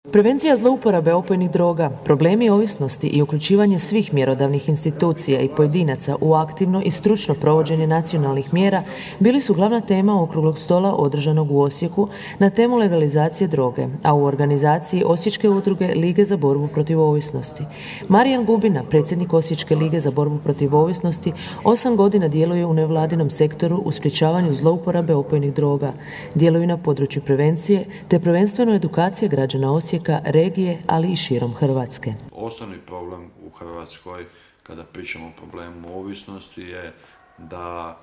Prevencija zlouporabe opojnih droga, problemi ovisnosti i uključivanje svih mjerodavnih institucija i pojedinaca u aktivno i stručno provođenje nacionalnih mjera bili su glavna tema okruglog stola održanog u Osijeku na temu legalizacije droge, a u organizaciji Osječke udruge Lige za borbu protiv ovisnosti. Marijan Gubina, predsjednik Osječke lige za borbu protiv ovisnosti, 8 godina djeluje u nevladinom sektoru u sprječavanju zlouporabe opojnih droga, djeluje na području prevencije te prvenstveno edukacije građana Osijeka, regije, ali i širom Hrvatske. Osnovni problem u Hrvatskoj kada pričamo o problemu ovisnosti je da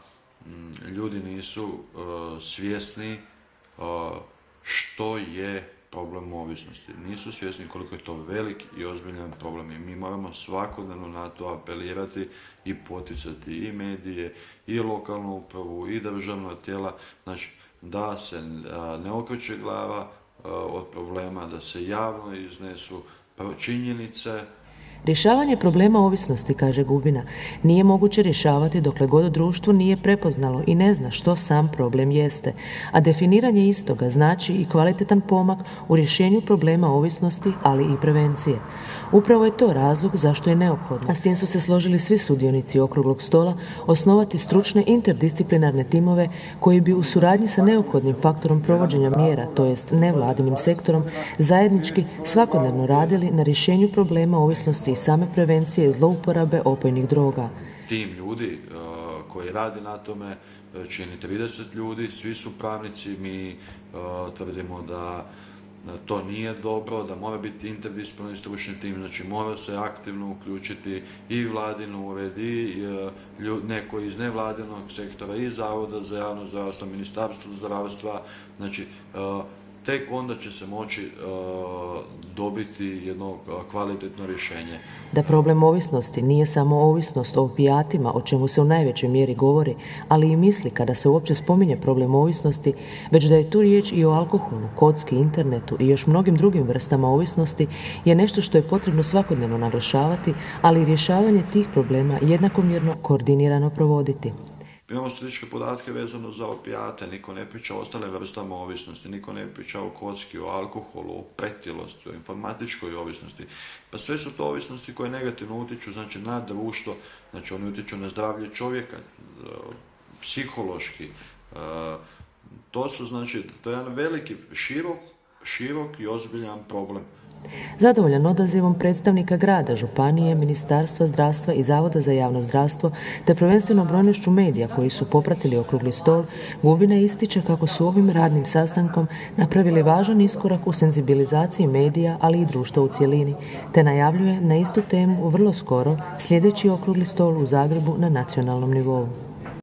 ljudi nisu svjesni što je problem ovisnosti. Nisu svjesni koliko je to velik i ozbiljan problem i mi moramo svakodnevno na to apelirati i poticati i medije, i lokalnu upravu, i državna tijela, znači da se ne okreće glava od problema, da se javno iznesu činjenice. Rješavanje problema ovisnosti, kaže Gubina, nije moguće rješavati dokle god društvo nije prepoznalo i ne zna što sam problem jeste, a definiranje istoga znači i kvalitetan pomak u rješenju problema ovisnosti, ali i prevencije. Upravo je to razlog zašto je neophodno, a s tim su se složili svi sudionici okruglog stola, osnovati stručne interdisciplinarne timove koji bi u suradnji sa neophodnim faktorom provođenja mjera, to jest nevladinim sektorom, zajednički svakodnevno radili na rješenju problema ovisnosti i same prevencije zlouporabe opojnih droga. Tim ljudi koji radi na tome čini 30 ljudi, svi su pravnici, mi tvrdimo da to nije dobro, da mora biti interdisciplinarni stručni tim, znači mora se aktivno uključiti i vladin ured, i neko iz nevladinog sektora, i Zavoda za javno zdravstvo, Ministarstvo zdravstva, znači tek onda će se moći dobiti jedno kvalitetno rješenje. Da problem ovisnosti nije samo ovisnost o opijatima, o čemu se u najvećoj mjeri govori, ali i misli kada se uopće spominje problem ovisnosti, već da je tu riječ i o alkoholu, kocki, internetu i još mnogim drugim vrstama ovisnosti, je nešto što je potrebno svakodnevno naglašavati, ali i rješavanje tih problema jednakomjerno koordinirano provoditi. Imamo statističke podatke vezano za opijate, niko ne priča o ostalim vrstama ovisnosti, niko ne priča o kocki, o alkoholu, o pretilosti, o informatičkoj ovisnosti. Pa sve su to ovisnosti koje negativno utječu, znači, na društvo, znači oni utječu na zdravlje čovjeka, psihološki. To je jedan veliki, širok i ozbiljan problem. Zadovoljan odazivom predstavnika grada, županije, Ministarstva zdravstva i Zavoda za javno zdravstvo, te prvenstveno brojnošću medija koji su popratili okrugli stol, Gubina ističe kako su ovim radnim sastankom napravili važan iskorak u senzibilizaciji medija, ali i društva u cjelini, te najavljuje na istu temu vrlo skoro sljedeći okrugli stol u Zagrebu na nacionalnom nivou.